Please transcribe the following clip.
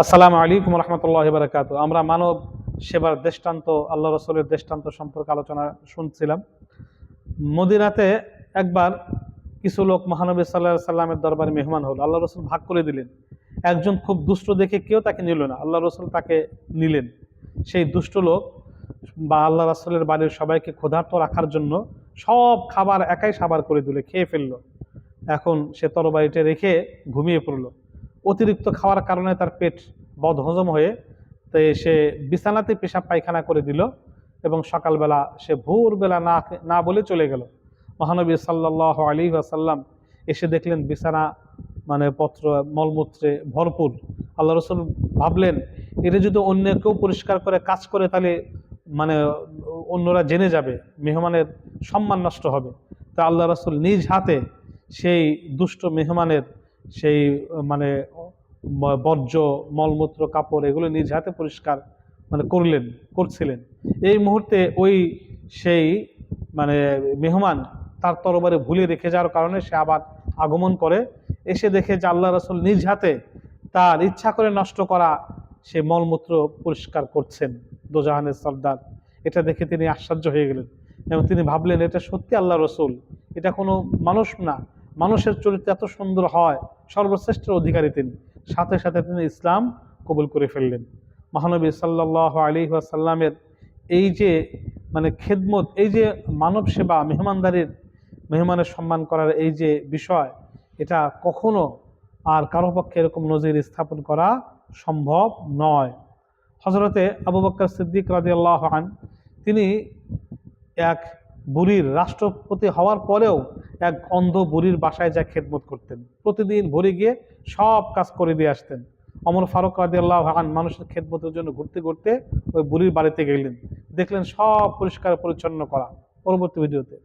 আসসালামু আলাইকুম রহমতুল্লাহ বারাকাতু। আমরা মানব সেবার দৃষ্টান্ত, আল্লাহ রসুলের দৃষ্টান্ত সম্পর্কে আলোচনা শুনছিলাম। মদিনাতে একবার কিছু লোক মহানবী সাল্লাল্লাহু সাল্লামের দরবারে মেহমান হলো। আল্লাহ রসুল ভাগ করে দিলেন। একজন খুব দুষ্ট দেখে কেউ তাকে নিল না, আল্লাহ রসুল তাকে নিলেন। সেই দুষ্ট লোক বা আল্লাহ রসুলের বাড়ির সবাইকে ক্ষুধার্ত রাখার জন্য সব খাবার একাই সাবার করে দিলে, খেয়ে ফেললো। এখন সে তরবারিটা রেখে ঘুমিয়ে পড়লো। অতিরিক্ত খাওয়ার কারণে তার পেট বদহজম হয়ে তো সে বিছানাতে পেশাব পায়খানা করে দিল এবং সকালবেলা সে ভোরবেলা না না বলে চলে গেল। মহানবী সাল্লাল্লাহু আলাইহি ওয়াসাল্লাম এসে দেখলেন বিছানা পত্র মলমূত্রে ভরপুর। আল্লাহ রসুল ভাবলেন, এটা যদি অন্য কেউ পরিষ্কার করে কাজ করে তাহলে মানে অন্যরা জেনে যাবে, মেহমানের সম্মান নষ্ট হবে। তা আল্লাহ রসুল নিজ হাতে সেই দুষ্ট মেহমানের সেই বর্জ্য মলমূত্র কাপড় এগুলো নিজ হাতে পরিষ্কার করছিলেন। এই মুহূর্তে ওই সেই মেহমান তার তরবারে ভুলে রেখে যাওয়ার কারণে সে আবার আগমন করে। এসে দেখে যে আল্লাহ রসুল নিজ হাতে তার ইচ্ছা করে নষ্ট করা সে মলমূত্র পরিষ্কার করছেন, দোজাহানের সর্দার। এটা দেখে তিনি আশ্চর্য হয়ে গেলেন এবং তিনি ভাবলেন, এটা সত্যি আল্লাহ রসুল, এটা কোনো মানুষ না, মানুষের চরিত্র এত সুন্দর হয়, সর্বশ্রেষ্ঠ অধিকারী তিনি। সাথে সাথে তিনি ইসলাম কবুল করে ফেললেন। মহানবী সাল্লাল্লাহু আলাইহি ওয়াসাল্লামের এই যে খেদমত, এই যে মানব সেবা, মেহমানের সম্মান করার এই যে বিষয়, এটা কখনো আর কারো পক্ষে এরকম নজির স্থাপন করা সম্ভব নয়। হযরতে আবু বকর সিদ্দিক রাদিয়াল্লাহু আনহু তিনি এক বুড়ির রাষ্ট্রপতি হওয়ার পরেও এক অন্ধ বুড়ির বাসায় যা খেদমত করতেন, প্রতিদিন ভোরে গিয়ে সব কাজ করে দিয়ে আসতেন। ওমর ফারুক রাদিয়াল্লাহু আনহু মানুষের খেদমতের জন্য ঘুরতে ঘুরতে ওই বুড়ির বাড়িতে গেলেন, দেখলেন সব পরিষ্কার পরিচ্ছন্ন করা। পরবর্তী ভিডিওতে